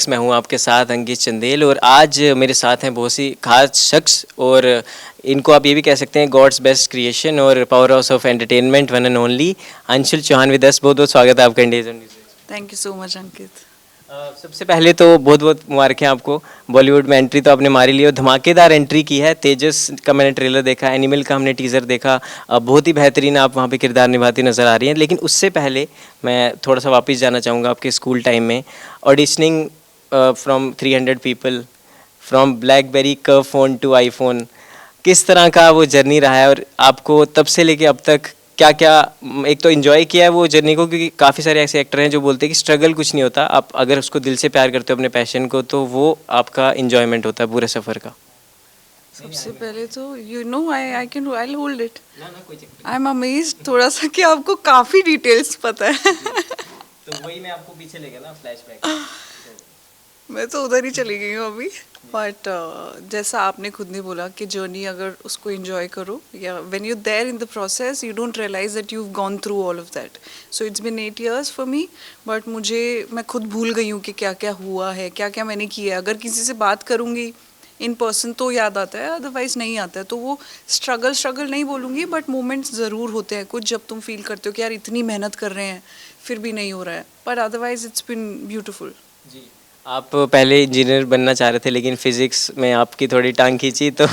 मैं हूं आपके साथ अंकित चंदेल और आज मेरे साथ हैं बहुत सी खास शख्स और इनको आप ये भी कह सकते हैं गॉड्स बेस्ट क्रिएशन और powerhouse of entertainment one and only Anshul Chauhan with us. बहुत बहुत स्वागत है आपका India. Thank you so much Ankit. सबसे पहले तो बहुत बहुत मुबारकें आपको। बॉलीवुड में एंट्री तो आपने मारी ली और धमाकेदार एंट्री की है। तेजस का मैंने ट्रेलर देखा, एनिमल का हमने टीज़र देखा। बहुत ही बेहतरीन आप वहाँ पे किरदार निभाती नज़र आ रही हैं। लेकिन उससे पहले मैं थोड़ा सा वापस जाना चाहूँगा आपके स्कूल टाइम में। Auditioning from 300 people, from BlackBerry Curve phone to iPhone, किस तरह का वो जर्नी रहा है और आपको तब से लेके अब तक क्या क्या एक तो इन्जॉय किया है वो जर्नी को, क्योंकि काफ़ी सारे ऐसे एक्टर हैं जो बोलते हैं कि स्ट्रगल कुछ नहीं होता, आप अगर उसको दिल से प्यार करते हो अपने पैशन को तो वो आपका इन्जॉयमेंट होता है पूरे सफ़र का। सबसे पहले तो you know I can I hold it. I am amazed थोड़ा सा कि आपको काफ़ी डिटेल्स पता है। तो वही मैं आपको पीछे ले गया ना फ्लैशबैक। मैं तो उधर ही चली गई हूँ अभी। बट जैसा आपने खुद ने बोला कि जर्नी अगर उसको एंजॉय करो या when you there in the process you don't realise that you gone through all of that. So it's been 8 years for me. But मैं खुद भूल गई हूँ कि क्या क्या हुआ है, क्या क्या मैंने किया है। अगर किसी से बात करूँगी इन पर्सन तो याद आता है, अदरवाइज नहीं आता है। तो वो स्ट्रगल नहीं बोलूँगी बट मोमेंट्स ज़रूर होते हैं कुछ जब तुम फील करते हो कि यार इतनी मेहनत कर रहे हैं फिर भी नहीं हो रहा है। पर अदरवाइज इट्स बिन ब्यूटिफुल। जी, आप पहले इंजीनियर बनना चाह रहे थे लेकिन फिज़िक्स में आपकी थोड़ी टांग खींची तो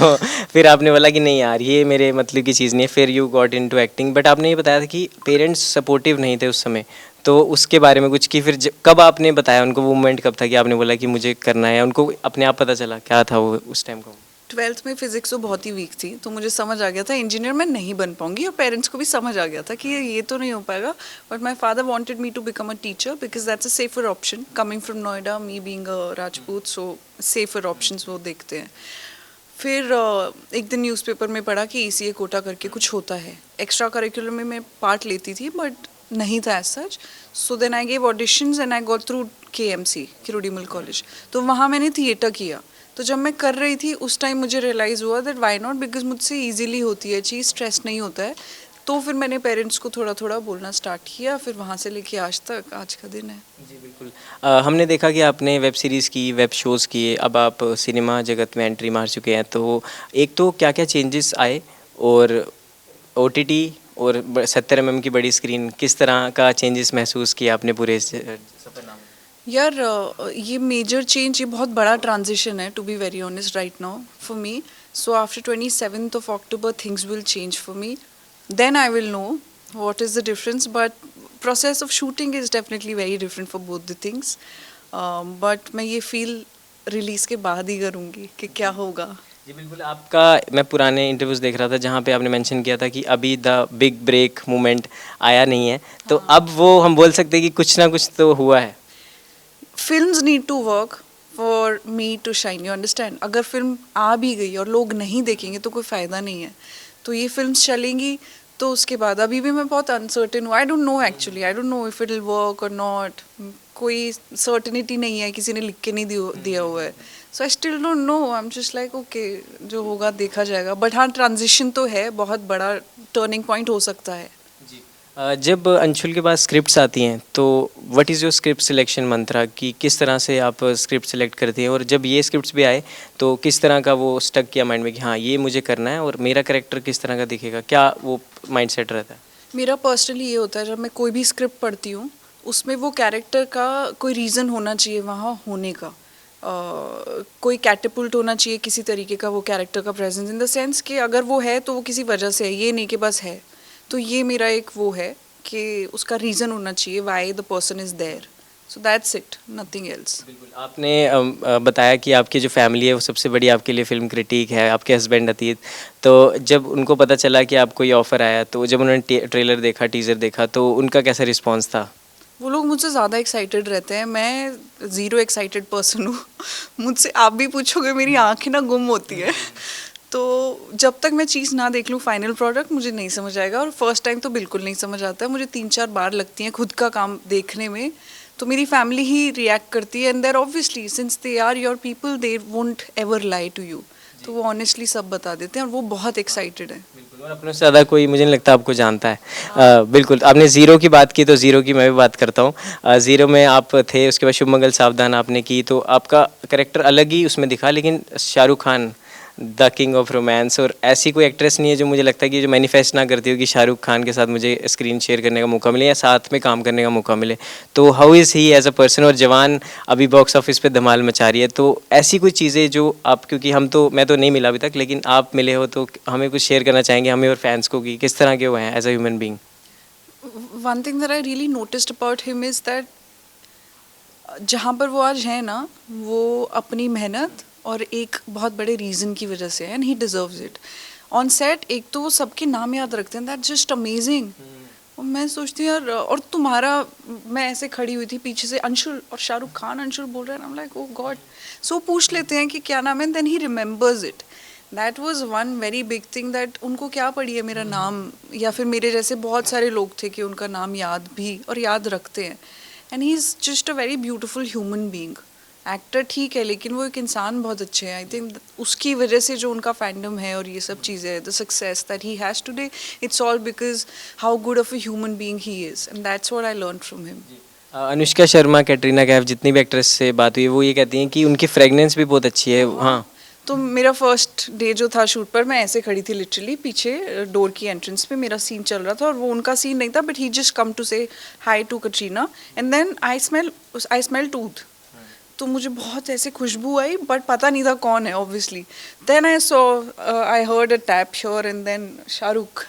फिर आपने बोला कि नहीं यार ये मेरे मतलब की चीज़ नहीं है, फिर you got into acting. But आपने ये बताया था कि पेरेंट्स सपोर्टिव नहीं थे उस समय, तो उसके बारे में कुछ कि फिर कब आपने बताया उनको, वो मोमेंट कब था कि आपने बोला कि मुझे करना है, उनको अपने आप पता चला क्या था वो उस टाइम का? 12th में फिजिक्स तो बहुत ही वीक थी तो मुझे समझ आ गया था इंजीनियर मैं नहीं बन पाऊंगी और पेरेंट्स को भी समझ आ गया था कि ये तो नहीं हो पाएगा। But my father wanted me to become a teacher because that's a safer option coming from Noida, me being a Rajput, so safer options वो देखते हैं। फिर एक दिन न्यूज़पेपर में पढ़ा कि ईसीए कोटा करके कुछ होता है। एक्स्ट्रा करिकुलर में मैं पार्ट लेती थी बट नहीं था as such. So then I gave auditions and I got through KMC, Kirorimal college. तो वहाँ मैंने थिएटर किया। तो जब मैं कर रही थी उस टाइम मुझे रियलाइज़ हुआ दैट वाई नॉट, बिकॉज मुझसे ईजिली होती है चीज़, स्ट्रेस नहीं होता है। तो फिर मैंने पेरेंट्स को थोड़ा थोड़ा बोलना स्टार्ट किया, फिर वहाँ से लेके आज तक आज का दिन है। जी बिल्कुल। हमने देखा कि आपने वेब सीरीज़ की, वेब शोज़ किए, अब आप सिनेमा जगत में एंट्री मार चुके हैं। तो एक तो क्या क्या चेंजेस आए और ओटीटी और 70 mm की बड़ी स्क्रीन, किस तरह का चेंजेस महसूस किया आपने पूरे इस सफ़रनामे में? यार ये मेजर चेंज, ये बहुत बड़ा ट्रांजिशन है to be very honest right now for me. So after 27th of October things will change for me, then I will know what is the difference, but process of shooting is definitely very different for both the things. But मैं ये feel release के बाद ही करूँगी कि क्या होगा। जी बिल्कुल। आपका मैं पुराने इंटरव्यूज़ देख रहा था जहाँ पे आपने मेंशन किया था कि अभी द बिग ब्रेक मोमेंट आया नहीं है, तो अब वो हम बोल सकते हैं कि कुछ ना कुछ तो हुआ है। Films need to work for me to shine, you understand. अगर फिल्म आ भी गई और लोग नहीं देखेंगे तो कोई फ़ायदा नहीं है। तो ये फिल्म्स चलेंगी तो उसके बाद अभी भी मैं बहुत अनसर्टेन हूँ। I don't know actually, I don't know if it will work और नॉट। कोई सर्टनिटी नहीं है, किसी ने लिख के नहीं दिया हुआ है। So I still don't know, I am just like okay जो होगा देखा जाएगा। बट हाँ, ट्रांजिशन तो है, बहुत बड़ा टर्निंग पॉइंट हो सकता है। जी। जब अंशुल के पास स्क्रिप्ट्स आती हैं तो what is your script selection mantra, कि किस तरह से आप स्क्रिप्ट सेलेक्ट करती हैं, और जब ये स्क्रिप्ट्स भी आए तो किस तरह का वो स्टक किया माइंड में कि हाँ ये मुझे करना है और मेरा कैरेक्टर किस तरह का दिखेगा, क्या वो माइंडसेट रहता है? मेरा पर्सनली ये होता है जब मैं कोई भी स्क्रिप्ट पढ़ती हूँ उसमें वो कैरेक्टर का कोई रीज़न होना चाहिए वहाँ होने का। कोई कैटेपुल्ट होना चाहिए किसी तरीके का वो कैरेक्टर का प्रेजेंस, इन द सेंस कि अगर वो है तो वो किसी वजह से है, ये नहीं कि बस है। तो ये मेरा एक वो है कि उसका रीज़न होना चाहिए why the person is there. So that's it, nothing else. बिल्कुल। आपने बताया कि आपकी जो फैमिली है वो सबसे बड़ी आपके लिए फिल्म क्रिटिक है, आपके हस्बैंड अतीत। तो जब उनको पता चला कि आपको ये ऑफ़र आया, तो जब उन्होंने ट्रेलर देखा, टीज़र देखा, तो उनका कैसा रिस्पॉन्स था? वो लोग मुझसे ज़्यादा एक्साइटेड रहते हैं, मैं ज़ीरो एक्साइटेड पर्सन हूँ। मुझसे आप भी पूछोगे मेरी आँखें ना गुम होती है। तो जब तक मैं चीज़ ना देख लूँ फाइनल प्रोडक्ट मुझे नहीं समझ आएगा, और फर्स्ट टाइम तो बिल्कुल नहीं समझ आता है। मुझे 3-4 बार लगती हैं खुद का काम देखने में। तो मेरी फैमिली ही रिएक्ट करती है and there obviously since they are your people they won't ever lie to you. तो वो ऑनेस्टली सब बता देते हैं और वो बहुत एक्साइटेड है। बिल्कुल, और अपने से ज़्यादा कोई मुझे नहीं लगता आपको जानता है। बिल्कुल, आपने ज़ीरो की बात की तो ज़ीरो की मैं भी बात करता हूँ। ज़ीरो में आप थे, उसके बाद शुभ मंगल सावधान आपने की, तो आपका कैरेक्टर अलग ही उसमें दिखा, लेकिन Shahrukh Khan the king of romance, और ऐसी कोई एक्ट्रेस नहीं है जो मुझे लगता है कि जो मैनिफेस्ट ना करती हो कि शाहरुख खान के साथ मुझे स्क्रीन शेयर करने का मौका मिले या साथ में काम करने का मौका मिले। तो how is he as a person, और जवान अभी बॉक्स ऑफिस पे धमाल मचा रही है, तो ऐसी कोई चीज़ें जो आप, क्योंकि मैं तो नहीं मिला अभी तक, लेकिन आप मिले हो तो हमें कुछ शेयर करना चाहेंगे हमें और फैंस को कि किस तरह के वो हैं as a human being. One thing that I really noticed about him is that जहाँ पर वो आज है ना, वो अपनी मेहनत और एक बहुत बड़े रीज़न की वजह से है, and he deserves it. On set एक तो वो सबके नाम याद रखते हैं, दैट जस्ट अमेजिंग। और मैं सोचती हूँ यार, और तुम्हारा, मैं ऐसे खड़ी हुई थी पीछे से, अंशुल और शाहरुख खान अंशुल बोल रहे हैं, I am like oh god. So पूछ लेते हैं कि क्या नाम है, then he remembers it. That was one very big thing, that उनको क्या पड़ी है मेरा नाम, या फिर मेरे जैसे बहुत सारे लोग थे कि उनका नाम याद भी और याद रखते हैं। And he is just a very beautiful human being. Actor ठीक है, लेकिन वो एक इंसान बहुत अच्छे हैं। आई थिंक उसकी वजह से जो उनका फैंडम है और ये सब चीज़ें, the success that he has today, it's all because how good of a human being he is, and that's what I learn from him. Anushka Sharma, Katrina Kaif, जितनी भी एक्ट्रेस से बात हुई है वो ये कहती हैं कि उनकी फ्रेगनेंस भी बहुत अच्छी है। हाँ, तो मेरा फर्स्ट डे जो था शूट पर, मैं ऐसे खड़ी थी लिटरली पीछे डोर की एंट्रेंस पे, मेरा सीन चल रहा था और वो उनका सीन नहीं था, but he just come to say hi to Katrina, and then I smell tooth. तो मुझे बहुत ऐसे खुशबू आई, बट पता नहीं था कौन है obviously. Then I heard a tap here and then Shahrukh.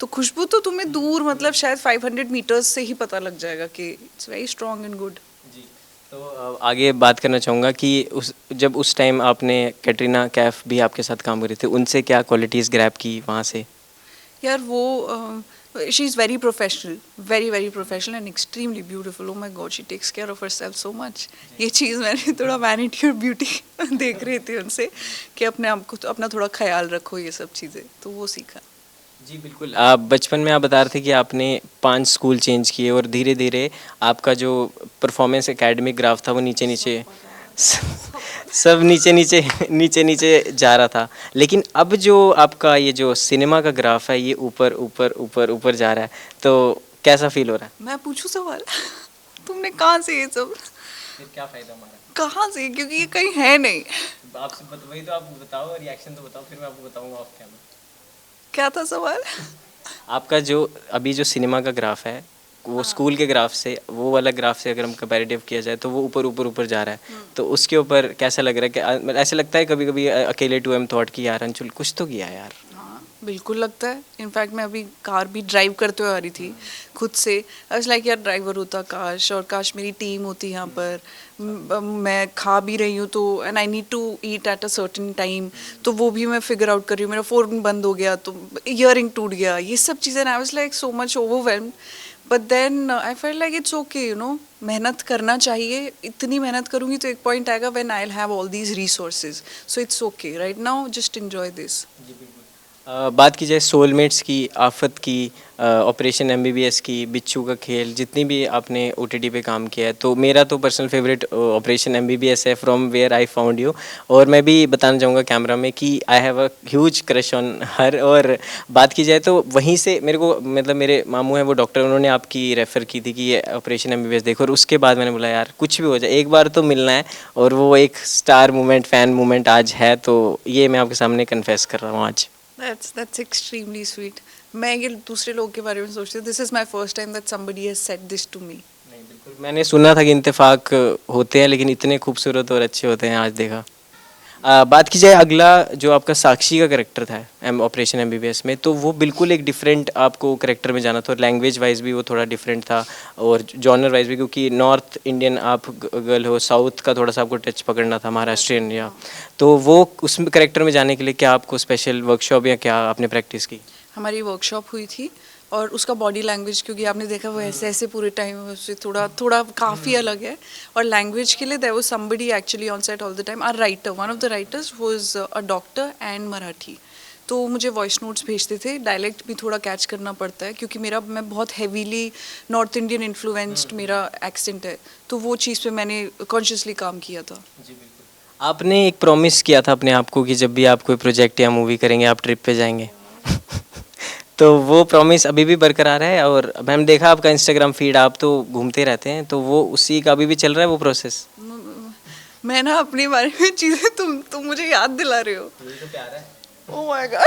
तो खुशबू तो तुम्हें दूर, मतलब शायद 500 मीटर्स से ही पता लग जाएगा कि it's very strong and good. जी। तो आगे बात करना चाहूँगा कि जब उस टाइम आपने, कैटरीना कैफ भी आपके साथ काम कर रही थी, उनसे क्या क्वालिटीज़ ग्रैब की वहाँ से? यार वो she is very professional, very very professional and extremely beautiful. Oh my god, she takes care of herself so much. ये चीज़ मैंने थोड़ा वैनिटी और ब्यूटी देख रही थी उनसे, कि अपने आप को तो अपना थोड़ा ख्याल रखो, ये सब चीज़ें तो वो सीखा। जी बिल्कुल। आप बचपन में आप बता रहे थे कि आपने 5 स्कूल चेंज किए और धीरे-धीरे आपका जो परफॉर्मेंस एकेडमिक ग्राफ था वो नीचे-नीचे सब नीचे-नीचे नीचे-नीचे जा रहा था। लेकिन अब जो आपका ये जो सिनेमा का ग्राफ है ये ऊपर, ऊपर, ऊपर, ऊपर जा रहा है। तो कैसा फ़ील हो रहा है? मैं पूछूं सवाल? तुमने कहाँ से ये सब, फिर क्या फ़ायदा हमारा? कहाँ से, क्योंकि ये कहीं है नहीं। आपसे वही तो, आप बताओ, रिएक्शन तो बताओ, फिर मैं आपको बताऊँगा ऑफ कैमरा। क्या था सवाल? आपका जो अभी जो सिनेमा का ग्राफ है, वो स्कूल के ग्राफ से, वो वाला ग्राफ से अगर हम कंपैरेटिव किया जाए तो वो ऊपर ऊपर ऊपर जा रहा है। तो उसके ऊपर कैसा लग रहा है कि मतलब ऐसा लगता है कभी कभी अकेले टू एम थॉट कि यार अंशुल कुछ तो किया यार? हाँ बिल्कुल लगता है। इनफैक्ट मैं अभी कार भी ड्राइव करते हुए आ रही थी खुद से, आई वाज लाइक यार ड्राइवर होता काश, और काश मेरी टीम होती यहाँ पर। मैं खा भी रही हूँ तो, and I need to eat at a certain time, तो वो भी मैं फिगर आउट कर रही हूँ। मेरा फ़ोन बंद हो गया तो ईयरिंग टूट गया, ये सब चीज़ें। I was like so much overwhelmed, but then I felt like it's okay, you know, मेहनत करना चाहिए। इतनी मेहनत करूँगी तो एक पॉइंट आएगा when I will have all these resources, so it's okay right now, just enjoy this. बात की जाए सोलमेट्स की, आफत की, ऑपरेशन एमबीबीएस की, बिच्छू का खेल, जितनी भी आपने ओटीटी पे काम किया है, तो मेरा तो पर्सनल फेवरेट ऑपरेशन एमबीबीएस है, from where I found you. और मैं भी बताना चाहूँगा कैमरा में कि I have a huge crush on her. और बात की जाए तो वहीं से मेरे को, मतलब मेरे मामू हैं वो डॉक्टर, उन्होंने आपकी रेफ़र की थी कि ये ऑपरेशन एमबीबीएस देखो, और उसके बाद मैंने बोला यार कुछ भी हो जाए एक बार तो मिलना है। और वो एक स्टार मोमेंट, फ़ैन मोमेंट आज है, तो ये मैं आपके सामने कन्फेस कर रहा हूँ आज। That's extremely sweet. मैं ये दूसरे लोग के बारे में सोचती हूँ, this is my first time that somebody has said this to me. नहीं बिल्कुल, मैंने सुना था कि इत्तेफाक होते हैं लेकिन इतने खूबसूरत और अच्छे होते हैं, आज देखा। बात की जाए अगला जो आपका साक्षी का करेक्टर था ऑपरेशन एमबीबीएस में, तो वो बिल्कुल एक डिफरेंट आपको करेक्टर में जाना था, और लैंग्वेज वाइज भी वो थोड़ा डिफरेंट था, और जॉनर वाइज भी, क्योंकि नॉर्थ इंडियन आप गर्ल हो, साउथ का थोड़ा सा आपको टच पकड़ना था, महाराष्ट्रियन या। तो वो उस करेक्टर में जाने के लिए क्या आपको स्पेशल वर्कशॉप या क्या आपने प्रैक्टिस की? हमारी वर्कशॉप हुई थी, और उसका बॉडी लैंग्वेज, क्योंकि आपने देखा वो ऐसे ऐसे पूरे टाइम, उससे थोड़ा थोड़ा काफ़ी अलग है। और लैंग्वेज के लिए there was somebody actually on set all the time, our writer, one of the writers was a doctor and Marathi. तो मुझे वॉइस नोट्स भेजते थे, डायलेक्ट भी थोड़ा कैच करना पड़ता है क्योंकि मैं बहुत हैवीली नॉर्थ इंडियन इन्फ्लुएंस्ड मेरा एक्सेंट है, तो वो चीज़ पे मैंने कॉन्शियसली काम किया था। जी बिल्कुल। आपने एक प्रॉमिस किया था अपने आप को कि जब भी आप कोई प्रोजेक्ट या मूवी करेंगे आप ट्रिप पे जाएंगे। तो वो प्रॉमिस अभी भी बरकरार है? और मैम देखा आपका इंस्टाग्राम फीड, आप तो घूमते रहते हैं, तो वो उसी का अभी भी चल रहा है वो प्रोसेस? मैं ना अपने बारे में चीज़ें तुम मुझे याद दिला रहे हो। यही तो प्यार है। Oh my God.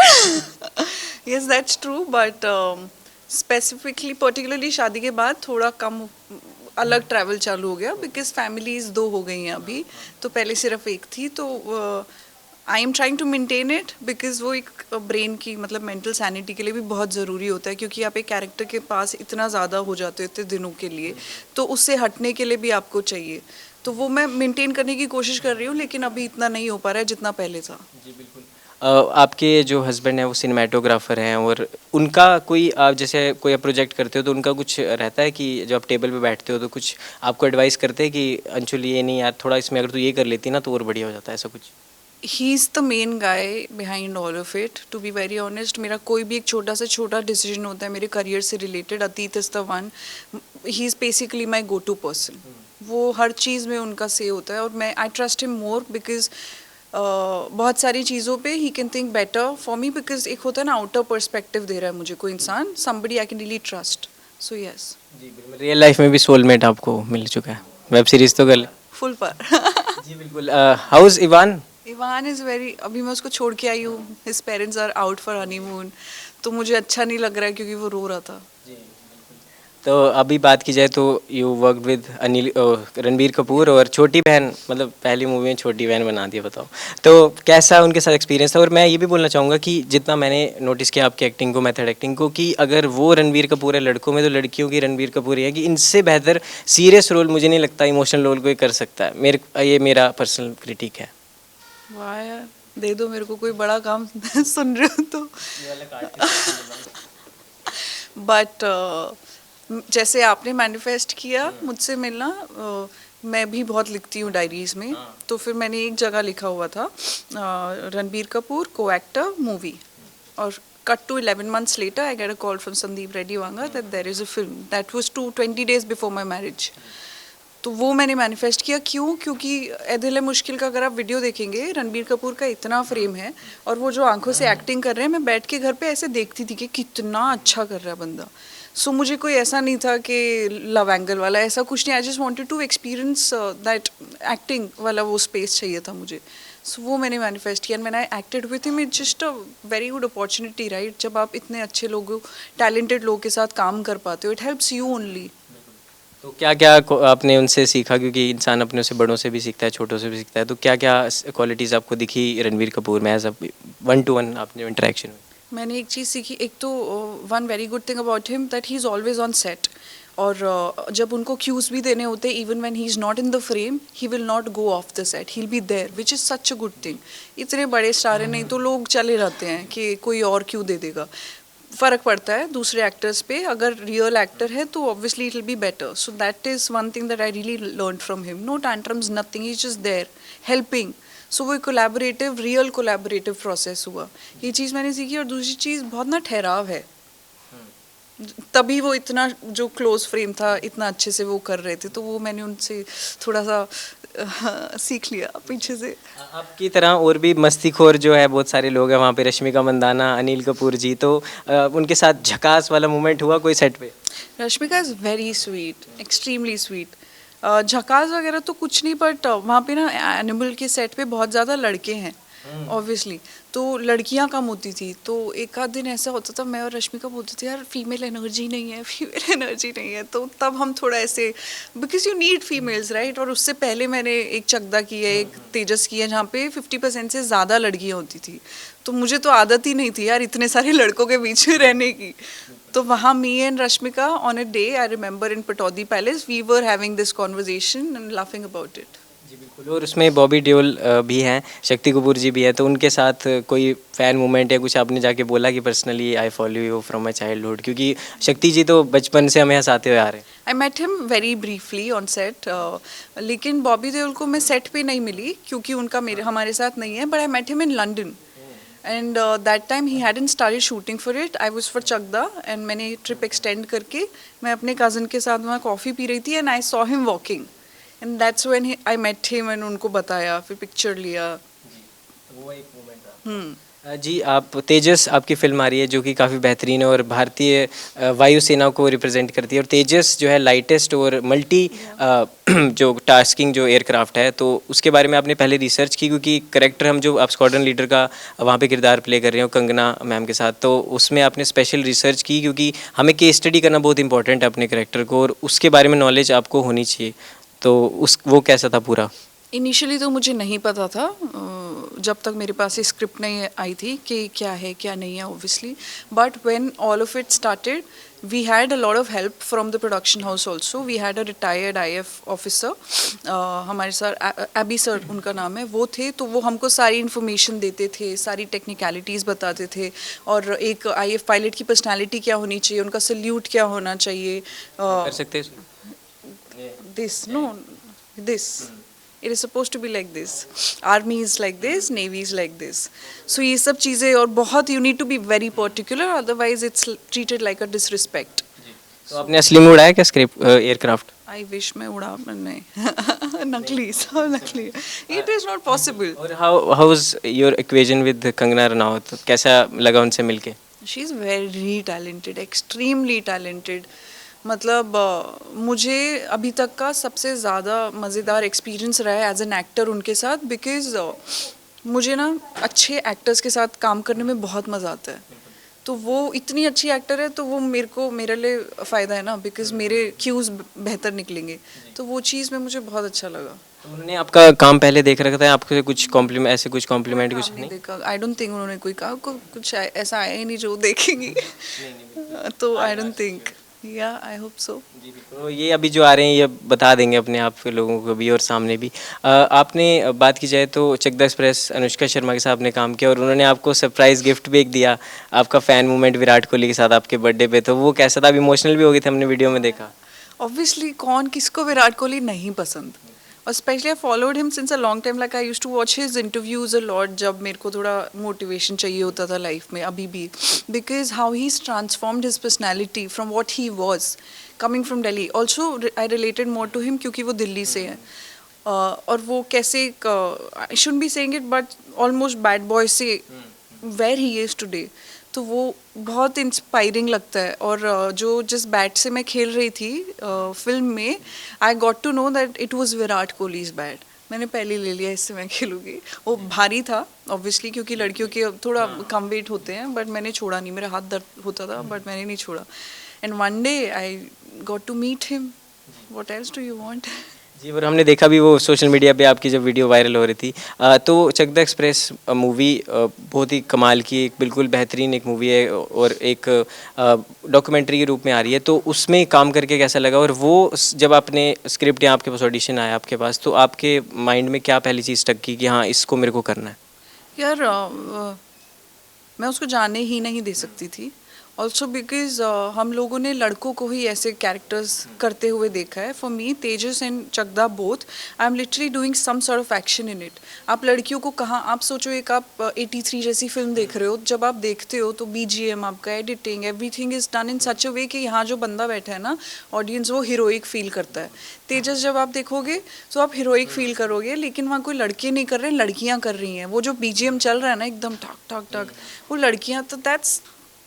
Yes, that's true, but specifically, particularly शादी के बाद थोड़ा कम अलग ट्रैवल चालू हो गया बिकॉज फैमिलीज दो हो गई हैं अभी, तो पहले सिर्फ एक थी, तो I am trying to maintain it because वो एक ब्रेन की मतलब मेंटल सैनिटी के लिए भी बहुत ज़रूरी होता है, क्योंकि आप एक कैरेक्टर के पास इतना ज़्यादा हो जाते हो इतने दिनों के लिए, तो उससे हटने के लिए भी आपको चाहिए, तो वो मैं मेंटेन करने की कोशिश कर रही हूँ, लेकिन अभी इतना नहीं हो पा रहा है जितना पहले था। जी बिल्कुल। आपके जो हस्बैंड हैं वो सिनेमेटोग्राफर हैं, और उनका कोई आप जैसे कोई आप प्रोजेक्ट करते हो तो उनका कुछ रहता है कि जो आप टेबल पे बैठते हो तो कुछ आपको एडवाइस करते हैं कि अंशुल ये नहीं यार, थोड़ा इसमें अगर तू ये कर लेती ना तो और बढ़िया हो जाता है, ऐसा कुछ? He is the main guy behind all of it, to be very honest. मेरा कोई भी एक छोटा से छोटा डिसीजन होता है मेरे करियर से related, Ateet is the one, he is basically my go to person. वो हर चीज़ में उनका से होता है, और मैं I trust him more because बहुत सारी चीज़ों पे he can think better for me, because एक होता है ना आउटर पर्सपेक्टिव दे रहा है मुझे कोई इंसान, somebody I can really trust, so yes. जी बिल्कुल। रियल लाइफ में भी सोलमेट आपको मिल चुका है, वेब सीरीज तो कर फुल पर। जी बिल्कुल। How's Ivan? Ivan is very, अभी मैं उसको छोड़ के आई हूँ, his parents are out for honeymoon, तो मुझे अच्छा नहीं लग रहा है क्योंकि वो रो रहा था। तो अभी बात की जाए तो you work with Anil Ranbir Kapoor, और छोटी बहन, मतलब पहली मूवी में छोटी बहन बना दिया, बताओ तो कैसा उनके साथ एक्सपीरियंस था? और मैं ये भी बोलना चाहूँगा कि जितना मैंने नोटिस किया आपकी एक्टिंग को, मेथड एक्टिंग को, कि अगर वो रणबीर कपूर है लड़कों में, तो लड़कियों की रणबीर कपूर ही है, कि इनसे बेहतर सीरियस रोल मुझे नहीं लगता इमोशनल रोल कोई कर सकता है। ये मेरा पर्सनल क्रिटिक है। वाह यार, दे दो मेरे को कोई बड़ा काम। सुन रहे हो तो। बट जैसे आपने मैनिफेस्ट किया मुझसे मिलना, मैं भी बहुत लिखती हूँ डायरीज में, तो फिर मैंने एक जगह लिखा हुआ था रणबीर कपूर को एक्टर मूवी, और cut to 11 months later I get a call from Sandeep Reddy Wanga that there is a film that was 20 days before my marriage. तो वो मैंने मैनिफेस्ट किया। क्यों? क्योंकि ए दिल है मुश्किल का अगर आप वीडियो देखेंगे, रणबीर कपूर का इतना फ्रेम है, और वो जो आंखों से एक्टिंग कर रहे हैं, मैं बैठ के घर पे ऐसे देखती थी कि कितना अच्छा कर रहा है बंदा। सो मुझे कोई ऐसा नहीं था कि लव एंगल वाला, ऐसा कुछ नहीं, I just wanted to experience that acting वाला वो स्पेस चाहिए था मुझे। सो वो मैंने मैनिफेस्ट किया, मैंने acted with him. It's just a very good opportunity, right? जब आप इतने अच्छे लोगों, टैलेंटेड लोगों के साथ काम कर पाते हो, इट हेल्प्स यू ओनली। तो क्या क्या आपने उनसे सीखा? क्योंकि इंसान अपने से बड़ों से भी सीखता है, छोटों से भी सीखता है, तो क्या क्या क्वालिटीज़ आपको दिखी रणबीर कपूर में एज अ 1-to-1 आपने इंटरेक्शन में? मैंने एक चीज़ सीखी, एक तो one very good thing about him that he is always on set, और जब उनको क्यूज़ भी देने होते हैं, even when he is not in the frame, he will not go off the set, he will be there, which is such a good thing. इतने बड़े star हैं, नहीं तो लोग चले जाते हैं कि कोई और क्यों दे देगा। फ़र्क पड़ता है दूसरे एक्टर्स पे, अगर रियल एक्टर है तो obviously it will be better. So that is one thing that I really learn from him. No tantrums, nothing, he is just there helping. So वो कोलैबोरेटिव, रियल कोलैबोरेटिव प्रोसेस हुआ, ये चीज़ मैंने सीखी। और दूसरी चीज़, बहुत ना ठहराव है, तभी वो इतना जो क्लोज फ्रेम था इतना अच्छे से वो कर रहे थे, तो वो मैंने उनसे थोड़ा सा सीख लिया पीछे से। आपकी तरह और भी मस्तीखोर जो है बहुत सारे लोग हैं वहाँ पे, रश्मिका मंदाना, अनिल कपूर जी, तो उनके साथ झकास वाला मोमेंट हुआ कोई सेट पे? Rashmika is very sweet, extremely sweet. झकास वगैरह तो कुछ नहीं, बट वहाँ पे ना एनिमल के सेट पे बहुत ज़्यादा लड़के हैं ऑब्वियसली, तो लड़कियाँ कम होती थी। तो एक आध दिन ऐसा होता था, मैं और रश्मिका बोलते थे यार फीमेल एनर्जी नहीं है, फीमेल एनर्जी नहीं है, तो तब हम थोड़ा ऐसे, because you need females, right? और उससे पहले मैंने एक चकदा की है, एक तेजस की है, जहाँ पे 50% से ज़्यादा लड़कियाँ होती थी, तो मुझे तो आदत ही नहीं थी यार इतने सारे लड़कों के बीच में रहने की। तो वहाँ me and Rashmika on a day, I remember in Pataudi palace, we were having this conversation and laughing about it. जी बिल्कुल। और उसमें बॉबी देओल भी हैं, शक्ति कपूर जी भी है, तो उनके साथ कोई फ़ैन मोमेंट या कुछ आपने जाके बोला कि personally I follow you from my childhood? क्योंकि शक्ति जी तो बचपन से हमें हंसाते हुए आ रहे हैं। I met him very briefly on set, लेकिन बॉबी देओल को मैं सेट पे नहीं मिली क्योंकि उनका मेरे हमारे साथ नहीं है, but I met him in London and that time he hadn't started shooting for it, I was for Chakda, and मैंने ट्रिप एक्सटेंड करके मैं अपने कज़न के साथ वहाँ कॉफ़ी पी रही थी and I saw him walking and that's when I met him and उनको बताया, फिर पिक्चर लिया। वो एक मोमेंट था। जी, आप तेजस आपकी फिल्म आ रही है जो कि काफ़ी बेहतरीन है और भारतीय वायुसेना को रिप्रेजेंट करती है, और तेजस जो है लाइटेस्ट और मल्टी जो टास्किंग जो एयरक्राफ्ट है, तो उसके बारे में आपने पहले रिसर्च की, क्योंकि करेक्टर हम जो आप स्क्वाड्रन लीडर का वहाँ पे किरदार प्ले कर रहे हो कंगना मैम के साथ, तो उसमें आपने स्पेशल रिसर्च की, क्योंकि हमें केस स्टडी करना बहुत इंपॉर्टेंट है अपने करेक्टर को, और उसके बारे में नॉलेज आपको होनी चाहिए। तो उस वो कैसा था पूरा? इनिशियली तो मुझे नहीं पता था, जब तक मेरे पास ये स्क्रिप्ट नहीं आई थी कि क्या है क्या नहीं है obviously, but when all of it started we had a lot of help from the production house also. We had a retired IF officer, हमारे सर एबी सर उनका नाम है, वो थे, तो वो हमको सारी इन्फॉर्मेशन देते थे, सारी टेक्निकलिटीज़ बताते थे, और एक IF पायलट की पर्सनालिटी क्या होनी चाहिए, उनका सल्यूट क्या होना चाहिए। कर सकते हैं this no this it is supposed to be like this, army is like this, navy is like this, so ये सब चीज़ें, और बहुत you need to be very particular, otherwise it's treated like a disrespect। तो आपने असली में उड़ाया क्या स्क्रिप्ट एयरक्राफ्ट? I wish मैं उड़ा, पर नहीं नकली, सब नकली, it is not possible। और how was your equation with Kangana Ranaut, कैसा लगा उनसे मिलके? she is very talented, extremely talented। मतलब मुझे अभी तक का सबसे ज़्यादा मज़ेदार एक्सपीरियंस रहा है एज एन एक्टर उनके साथ, बिकॉज मुझे ना अच्छे एक्टर्स के साथ काम करने में बहुत मज़ा आता है। तो वो इतनी अच्छी एक्टर है, तो वो मेरे लिए फ़ायदा है ना, बिकॉज मेरे क्यूज़ बेहतर निकलेंगे, तो वो चीज़ में मुझे बहुत अच्छा लगा। तो उन्होंने आपका काम पहले देख रखा था, आपको कुछ कॉम्प्लीमेंट, ऐसे कुछ कॉम्प्लीमेंट कुछ नहीं? देखा, आई डोंट थिंक उन्होंने कोई कहा, कुछ ऐसा आया ही नहीं जो देखेंगी तो आई डोंट थिंक, या आई होप सो। तो ये अभी जो आ रहे हैं ये बता देंगे अपने आप के लोगों को भी और सामने भी। आपने बात की जाए तो चकदा एक्सप्रेस अनुष्का शर्मा के साथ आपने काम किया, और उन्होंने आपको सरप्राइज गिफ्ट भी एक दिया, आपका फ़ैन मूवमेंट विराट कोहली के साथ आपके बर्थडे पे, तो वो कैसा था? आप इमोशनल भी हो गए थे, हमने वीडियो में देखा। ऑब्वियसली कौन किसको विराट कोहली नहीं पसंद, और specially I followed him since a long time, like I used to watch his interviews a lot, जब मेरे को थोड़ा मोटिवेशन चाहिए होता था लाइफ में, अभी भी, because how he transformed his personality from what he was coming from Delhi. Also I related more to him क्योंकि वो दिल्ली से है, और वो कैसे, I shouldn't be saying it, but almost bad boy से वेयर ही इज़ टुडे, तो वो बहुत इंस्पायरिंग लगता है। और जो जिस बैट से मैं खेल रही थी फिल्म में, I got to know that it was Virat Kohli's bat. मैंने पहले ले लिया, इससे मैं खेलूँगी। वो भारी था ऑब्वियसली, क्योंकि लड़कियों के थोड़ा कम वेट होते हैं, बट मैंने छोड़ा नहीं, मेरा हाथ दर्द होता था, बट मैंने नहीं छोड़ा। And one day I got to meet him, what else do you want. जी, और हमने देखा भी वो सोशल मीडिया पे आपकी जब वीडियो वायरल हो रही थी, तो चकदा एक्सप्रेस मूवी बहुत ही कमाल की, एक बिल्कुल बेहतरीन एक मूवी है, और एक डॉक्यूमेंट्री के रूप में आ रही है, तो उसमें काम करके कैसा लगा? और वो जब आपने स्क्रिप्ट या आपके पास ऑडिशन आया आपके पास, तो आपके माइंड में क्या पहली चीज़ स्टक की कि हाँ इसको मेरे को करना है? यार मैं उसको जाने ही नहीं दे सकती थी, ऑल्सो बिकॉज हम लोगों ने लड़कों को ही ऐसे कैरेक्टर्स करते हुए देखा है। For me Tejas and Chakda both, I am literally doing some sort of action in it. आप लड़कियों को कहाँ, आप सोचो एक आप 83 जैसी फिल्म देख रहे हो, जब आप देखते हो तो BGM आपका, editing, everything is done in such a way कि यहाँ जो बंदा बैठा है ना ऑडियंस, वो हीरोइक फील करता है। तेजस जब आप देखोगे तो आप हीरोइक फील करोगे, लेकिन वहाँ कोई लड़के नहीं कर रहे हैं, लड़कियाँ कर रही हैं। वो जो BGM चल रहा है ना एकदम ठक ठक ठक, वो लड़कियाँ, तो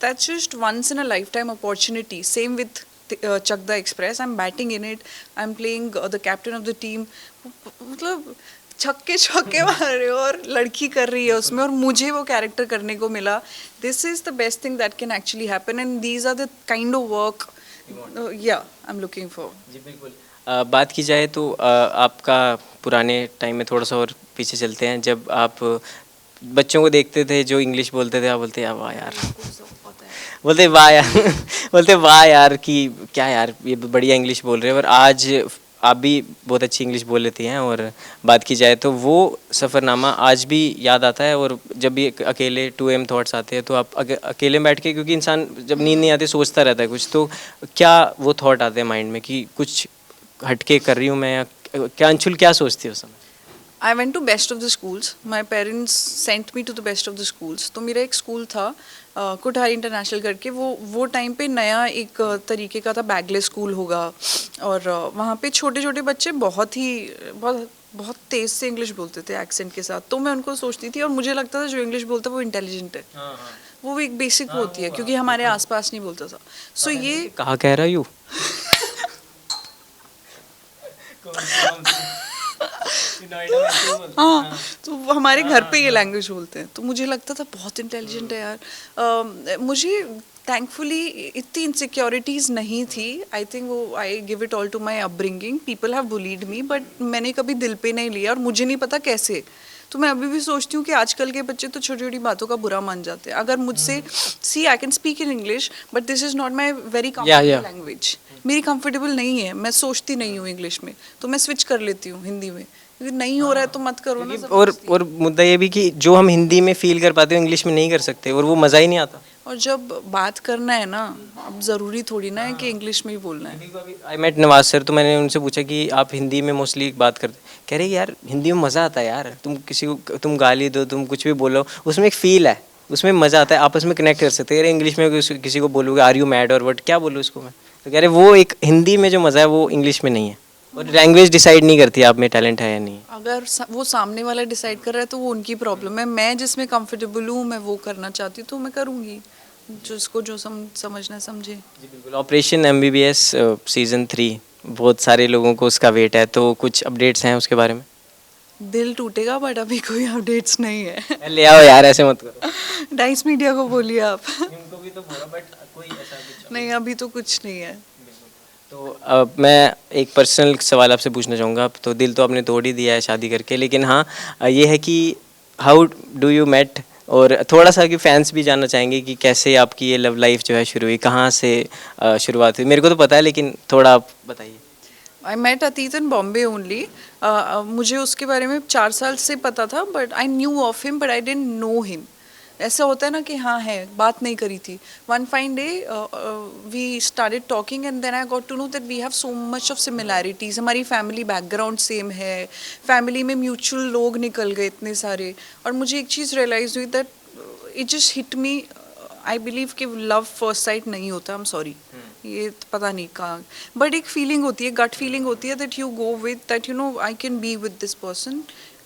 that's just once in a lifetime opportunity. Same with Chakda Express. I'm batting in it. I'm playing the captain of the team. मतलब छक्के छक्के मार रहे हो और लड़की कर रही है उसमें, और मुझे वो कैरेक्टर करने को मिला। This is the best thing that can actually happen, and these are the kind of work I'm looking for. जी बिल्कुल। बात की जाए तो आपका पुराने टाइम में थोड़ा सा और पीछे चलते हैं, जब आप बच्चों को देखते थे जो इंग्लिश बोलते थे, आप बोलते यार वाह यार बोलते वाह यार बोलते वाह यार कि क्या यार ये बढ़िया इंग्लिश बोल रहे हैं, और आज आप भी बहुत अच्छी इंग्लिश बोल लेती हैं। और बात की जाए तो वो सफ़रनामा आज भी याद आता है, और जब भी अकेले 2am थॉट्स आते हैं तो आप अकेले बैठ के, क्योंकि इंसान जब नींद नहीं आती सोचता रहता है कुछ, तो क्या वो थॉट आते हैं माइंड में कि कुछ हटके कर रही हूँ मैं, या क्या अंशुल क्या सोचती है उस समय? I went to best of the schools. My parents sent me to the best of the schools. तो मेरा एक स्कूल था कोठारी इंटरनेशनल करके, वो टाइम पे नया एक तरीके का था, बैगलेस स्कूल होगा. और वहाँ पे छोटे छोटे बच्चे बहुत बहुत तेज़ से इंग्लिश बोलते थे एक्सेंट के साथ. तो मैं उनको सोचती थी और मुझे लगता था जो इंग्लिश बोलता है वो इंटेलिजेंट है. वो एक बेसिक होती है क्योंकि हमारे आसपास नहीं बोलता था. सो ये कहाँ कह रहा यू हाँ, तो वो हमारे घर पे ये लैंग्वेज बोलते हैं. तो मुझे लगता था बहुत इंटेलिजेंट है यार. मुझे थैंकफुली इतनी इनसिक्योरिटीज़ नहीं थी. आई थिंक वो I give it all to my upbringing. People have bullied me but मैंने कभी दिल पे नहीं लिया और मुझे नहीं पता कैसे. तो मैं अभी भी सोचती हूँ कि आजकल के बच्चे तो छोटी छोटी बातों का बुरा मान जाते हैं. अगर मुझसे see I can speak in English but this is not my very comfortable language. मेरी कंफर्टेबल नहीं है, मैं सोचती नहीं हूँ इंग्लिश में, तो मैं स्विच कर लेती हूँ हिंदी में. क्योंकि नहीं हो रहा है तो मत करो ना. और मुद्दा ये भी कि जो हम हिंदी में फील कर पाते हो इंग्लिश में नहीं कर सकते और वो मज़ा ही नहीं आता. और जब बात करना है ना, अब ज़रूरी थोड़ी ना है कि इंग्लिश में ही बोलना है. आई मेट नवाज सर, तो मैंने उनसे पूछा कि आप हिंदी में मोस्टली बात करते, कह रहे यार हिंदी में मज़ा आता है यार. तुम किसी को तुम गाली दो, तुम कुछ भी बोलो, उसमें एक फ़ील है, उसमें मज़ा आता है, आपस में कनेक्ट कर सकते हैं. अरे इंग्लिश में किसी को बोलोगे आर यू मैड और वट, क्या बोलूँ उसको मैं. तो कह रहे वो एक हिंदी में जो मज़ा है वो इंग्लिश में नहीं है. और लैंग्वेज डिसाइड नहीं करती आप में टैलेंट है या नहीं. अगर वो सामने वाला डिसाइड कर रहा है तो वो उनकी प्रॉब्लम है. मैं जिसमें कंफर्टेबल हूँ, मैं वो करना चाहती हूँ तो मैं करूँगी. जिसको जो समझना समझे. जी बिल्कुल. ऑपरेशन MBBS सीज़न 3 बहुत सारे लोगों को उसका वेट है, तो कुछ अपडेट्स हैं उसके बारे में. दिल टूटेगा बट अभी कोई अपडेट्स नहीं है. ले आओ यार, ऐसे मत करो. डाइस मीडिया को बोलिए आप. उनको भी तो बोला बट कोई ऐसा कुछ नहीं, अभी तो कुछ नहीं है. तो अब मैं एक पर्सनल सवाल आपसे पूछना चाहूँगा. तो दिल तो आपने तोड़ ही दिया है शादी करके, लेकिन हाँ ये है कि हाउ डू यू मेट, और थोड़ा सा कि फैंस भी जानना चाहेंगे कि कैसे आपकी ये लव लाइफ जो है शुरू हुई, कहाँ से शुरुआत हुई. मेरे को तो पता है लेकिन थोड़ा आप बताइए. आई मेट अतीत इन बॉम्बे ओनली. मुझे उसके बारे में 4 साल से पता था but I knew of him but I didn't know him. ऐसा होता है ना कि हाँ है, बात नहीं करी थी. One fine day we started talking and then I got to know that we have so much of similarities. हमारी फैमिली बैकग्राउंड सेम है, फैमिली में म्यूचुअल लोग निकल गए इतने सारे. और मुझे एक चीज़ रियलाइज़ हुई that it just hit me. I believe कि लव फर्स्ट साइट नहीं होता. आई एम सॉरी, ये पता नहीं कहाँ, बट एक फीलिंग होती है, गट फीलिंग होती है that you go with that you know I can be with this person.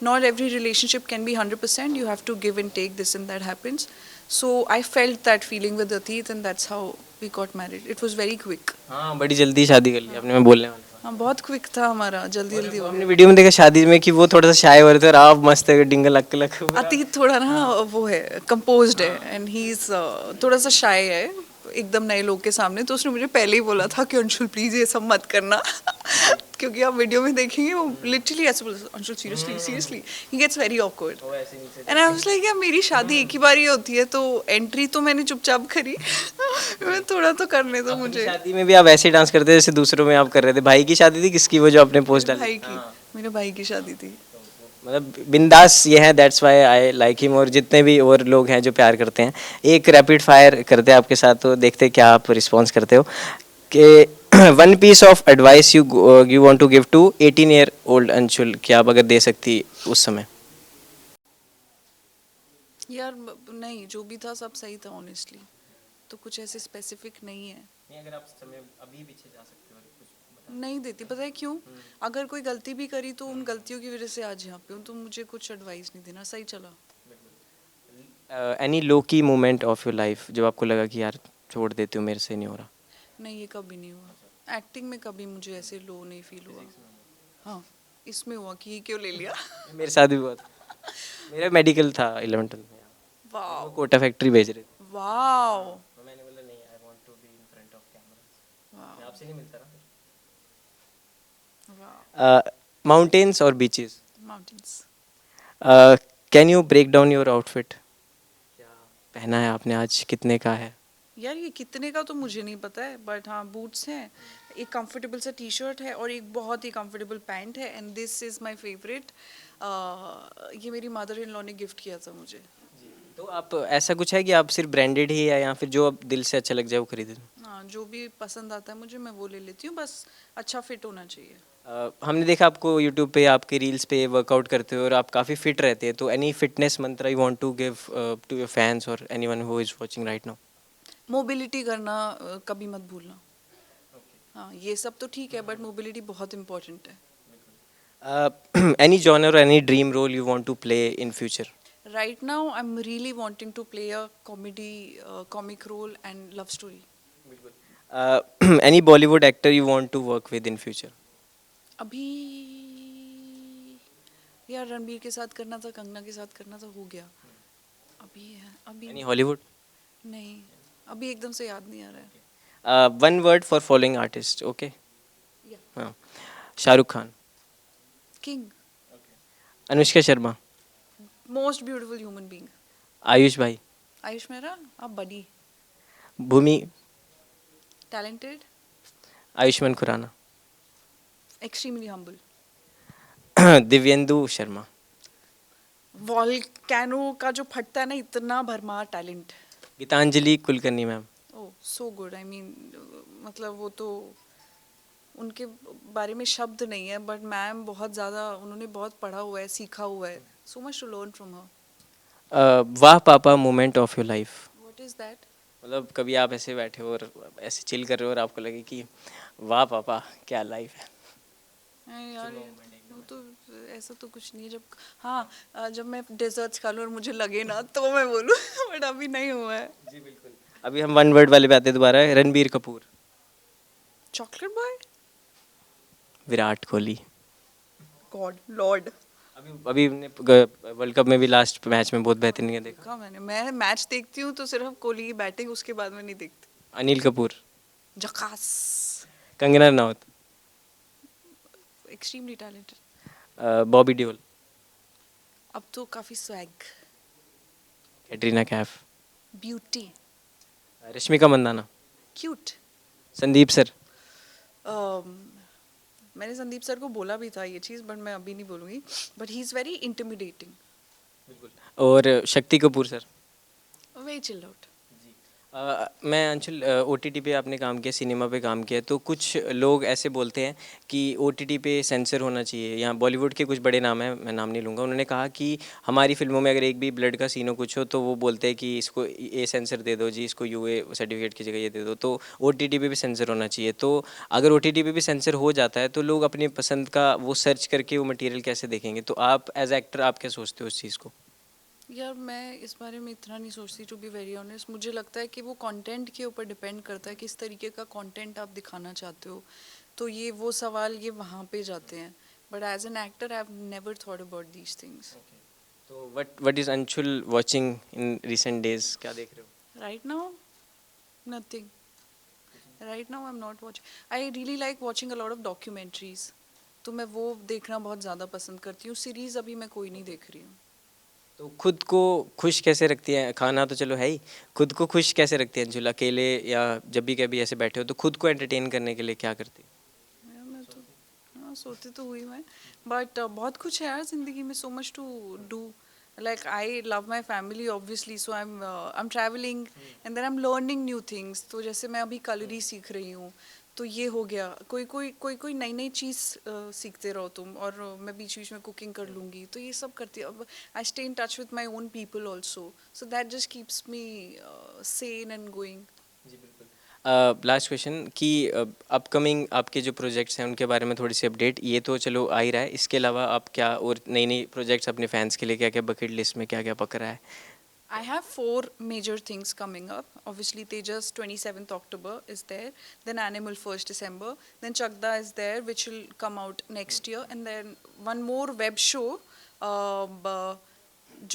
Not every relationship can be 100%. You have to give and take. This and that happens. So I felt that feeling with Atit, and that's how we got married. It was very quick. हाँ बड़ी जल्दी शादी कर ली आपने, मैं बोलने वाला था. हाँ, बहुत क्विक था हमारा, जल्दी जल्दी हो हमने वीडियो में देखा शादी में कि वो थोड़ा सा शाय हो रहे थे और आप मस्त डिंगल लक लक. गया. अतीत थोड़ा ना वो है, कंपोज्ड है एंड ही इज थोड़ा सा शाय है एकदम नए लोग के सामने. तो उसने मुझे पहले ही बोला था कि अंशुल प्लीज ये सब मत करना. क्योंकि आप वीडियो में देखेंगे वो लिटरली ऐसे बोलता, Anshul seriously seriously, he gets very awkward. And I was like यार मेरी शादी एक ही बार ही होती है तो एंट्री तो मैंने चुपचाप करी. मैं थोड़ा तो करने दो मुझे. शादी में भी आप ऐसे डांस करते जैसे दूसरों में आप कर रहे थे. भाई की शादी थी किसकी, वो जो आपने पोस्ट डाली? भाई की, मेरे भाई की शादी थी. मतलब बिंदास ये है, that's why I like him. और जितने भी और लोग हैं जो प्यार करते हैं, एक रैपिड फायर करते हैं आपके साथ, तो देखते हैं क्या आप रिस्पॉन्स करते हो. कि one piece of advice you want to give to 18-year-old Anshul, क्या आप अगर दे सकती उस समय. यार नहीं, जो भी था सब सही था ऑनेस्टली. तो कुछ ऐसे स्पेसिफिक नहीं है. अगर आप समय अभी पीछे जा सकते हो कुछ नहीं देती. पता है क्यों? अगर कोई गलती भी करी तो उन गलतियों की वजह से आज यहाँ पे हूँ. तो मुझे कुछ एडवाइस नहीं देना, सही चला. एनी लो की मोमेंट ऑफ योर लाइफ जब आपको लगा कि यार छोड़ देती हूँ, मेरे से नहीं हो रहा. नहीं, ये कभी नहीं हुआ. एक्टिंग में कभी मुझे ऐसे लो नहीं फील हुआ. हाँ, इसमें हुआ कि ये क्यों ले लिया. मेरे साथ भी हुआ था. मेरा मेडिकल था 11th में. वाओ कोटा फैक्ट्री भेज रहे थे. वाओ. मैंने बोला नहीं, I want to be in front of camera. मैं आपसे नहीं मिलता ना. माउंटेन्स और beaches. Mountains. Can you break down your outfit, क्या पहना है आपने आज, कितने का है? यार ये कितने का तो मुझे नहीं पता है बट हाँ बूट्स हैं, एक कंफर्टेबल सा टी शर्ट है और एक बहुत ही कंफर्टेबल पैंट है. And this is my favourite. ये मेरी मदर इन लॉ ने गिफ्ट किया था मुझे. तो आप ऐसा कुछ है कि आप सिर्फ ब्रांडेड ही है या फिर जो आप दिल से अच्छा लग जाए वो खरीदे? हाँ, हाँ, जो भी पसंद आता है मुझे मैं वो ले लेती हूँ, बस अच्छा फिट होना चाहिए। हमने देखा आपको यूट्यूब पे आपके रील्स पे वर्कआउट करते हो और आप काफ़ी फिट रहते हैं, तो any fitness mantra you want to give to your fans और anyone who is watching right now? Mobility करना कभी मत भूलना। हाँ, ये सब तो ठीक है, बट मोबिलिटी बहुत इम्पोर्टेंट है। Any genre or any dream role you want to play in future? Right now, I'm really wanting to play a comedy, comic role and love story. Uh, any Bollywood actor you want to work with in future? अभी यार रणबीर के साथ करना था, कंगना के साथ करना था, हो गया। अभी है, अभी Any Hollywood? नहीं, अभी एकदम से याद नहीं आ रहा है। One word for following artist, okay? Yeah. हाँ. Shahrukh Khan, King, Anushka Sharma, most beautiful human being. Ayush भाई, आयुष मेरा, आप buddy, Bhumi, talented, Ayushmann Khurrana, extremely humble. Divyendu Sharma, volcano का जो फटता है ना, इतना भरमार talent. Geetanjali Kulkarni ma'am, oh so good, I mean मतलब वो तो उनके बारे में शब्द नहीं है, बट मैम बहुत ज़्यादा उन्होंने बहुत पढ़ा हुआ है, सीखा हुआ है, so much to learn from her. वाह पापा moment of your life. What is that? मतलब कभी आप ऐसे बैठे हो और ऐसे चिल कर रहे हो और आपको लगे कि वाह पापा क्या लाइफ है. यार वो तो ऐसा तो कुछ नहीं है। जब हाँ जब मैं डेजर्ट्स खा लूँ और मुझे लगे ना तो मैं बोलूँ बट अभी नहीं हुआ है। जी बिल्कुल. अभी हम वन वर्ड वाले पे आते हैं दोबारा. Ranbir Kapoor, chocolate boy, Virat Kohli. God Lord. अभी वर्ल्ड कप में भी लास्ट मैच में बहुत बेहतरीन है देखा. देखा मैंने, मैं मैच देखती हूँ तो सिर्फ कोहली की बैटिंग, उसके बाद मैं नहीं देखती। अनिल कपूर, जकास, कंगना रनौत, एक्सट्रीमली टैलेंटेड। बॉबी देओल, अब तो काफ़ी swag, Katrina Kaif, beauty, Rashmika Mandanna, cute. Sandeep sir, मैंने संदीप सर को बोला भी था ये चीज़, बट मैं अभी नहीं बोलूँगी, but he is very intimidating. और Shakti Kapoor sir. Very chilled out. मैं अंशुल, OTT पे आपने काम किया, सिनेमा पे काम किया, तो कुछ लोग ऐसे बोलते हैं कि OTT पे सेंसर होना चाहिए. यहाँ बॉलीवुड के कुछ बड़े नाम हैं, मैं नाम नहीं लूँगा, उन्होंने कहा कि हमारी फिल्मों में अगर एक भी ब्लड का सीन हो कुछ हो तो वो बोलते हैं कि इसको ये सेंसर दे दो जी, इसको UA सर्टिफिकेट की जगह ये दे दो. तो OTT पे भी सेंसर होना चाहिए. तो अगर OTT पे भी सेंसर हो जाता है तो लोग अपनी पसंद का वो सर्च करके वो मटेरियल कैसे देखेंगे? तो आप एज एक्टर आप क्या सोचते हो उस चीज़ को? यार मैं इस बारे में इतना नहीं सोचती, टू बी वेरी ऑनेस्ट। मुझे लगता है कि वो कंटेंट के ऊपर डिपेंड करता है, किस तरीके का कंटेंट आप दिखाना चाहते हो। तो ये वो सवाल ये वहाँ पे जाते हैं, but as an actor I have never thought about these things. तो what is Anshul watching in recent days, क्या देख रहे हो? Right now nothing, right now I am not watching. I really like watching a lot of documentaries, तो मैं वो देखना बहुत ज़्यादा पसंद करती हूँ। सीरीज़ अभी मैं कोई नहीं देख रही हूँ। तो खुद को खुश कैसे रखती है? खाना तो चलो है ही, खुद को खुश कैसे रखती है अंशुल? अकेले या जब भी कभी ऐसे बैठे हो तो खुद को एंटरटेन करने के लिए क्या करती है? यार मैं तो हाँ सोती तो हुई मैं, बट बहुत कुछ है यार ज़िंदगी में, so much to do. Like I love my family obviously, so I am travelling and then I am learning new things. तो जैसे मैं अभी कलरी सीख रही हूँ, तो ये हो गया। कोई नई नई चीज़ सीखते रहो तुम, और मैं बीच बीच में कुकिंग कर लूँगी, तो ये सब करती हूँ। अब I stay in touch with my own people also, so that just keeps me sane and going. जी बिल्कुल. लास्ट क्वेश्चन कि अपकमिंग आपके जो प्रोजेक्ट्स हैं उनके बारे में थोड़ी सी अपडेट. ये तो चलो आ ही रहा है, इसके अलावा आप क्या और नई नई प्रोजेक्ट्स अपने फैंस के लिए क्या क्या बकेट लिस्ट में क्या क्या पक रहा है? I have 4 major things coming up. Obviously, Tejas 27th October is there. Then Animal 1st December. Then Chakda is there, which will come out next year. And then one more web show.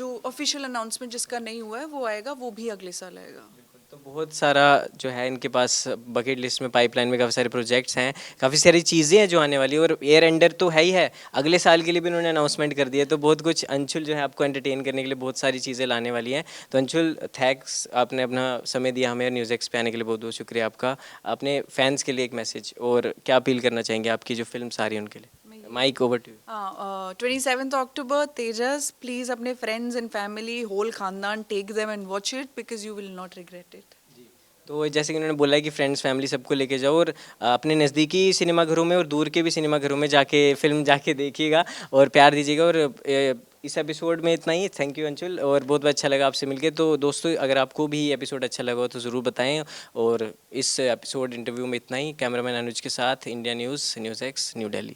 जो official announcement जिसका नहीं हुआ है वो आएगा, वो भी अगले साल आएगा। तो बहुत सारा जो है इनके पास बकेट लिस्ट में, पाइपलाइन में काफ़ी सारे प्रोजेक्ट्स हैं, काफ़ी सारी चीज़ें हैं जो आने वाली है, और एयर एंडर तो है ही है, अगले साल के लिए भी उन्होंने अनाउंसमेंट कर दिया. तो बहुत कुछ अंशुल जो है आपको एंटरटेन करने के लिए बहुत सारी चीज़ें लाने वाली हैं. तो अंशुल थैंक्स, आपने अपना समय दिया हमें, न्यूज़ एक्स पे आने के लिए बहुत बहुत शुक्रिया आपका. अपने फैंस के लिए एक मैसेज और क्या अपील करना चाहेंगे आपकी जो फिल्म आ रही है उनके लिए? Mic over to you. 27th October, Tejas, please अपने फ्रेंड्स एंड फैमिली, होल खानदान, take them and watch it because you will not regret it. तो जैसे कि उन्होंने बोला है कि फ्रेंड्स फैमिली सबको लेके जाओ और अपने नज़दीकी सिनेमाघरों में और दूर के भी सिनेमाघरों में जाके फिल्म जाके देखिएगा और प्यार दीजिएगा। और इस एपिसोड में इतना ही। थैंक यू अंशुल, और बहुत बहुत अच्छा लगा आपसे मिलके। तो दोस्तों, अगर आपको भी ये एपिसोड अच्छा लगा हो तो ज़रूर बताएं। और इस एपिसोड इंटरव्यू में इतना ही। कैमरामैन अनुज के साथ, India news, news x, new Delhi.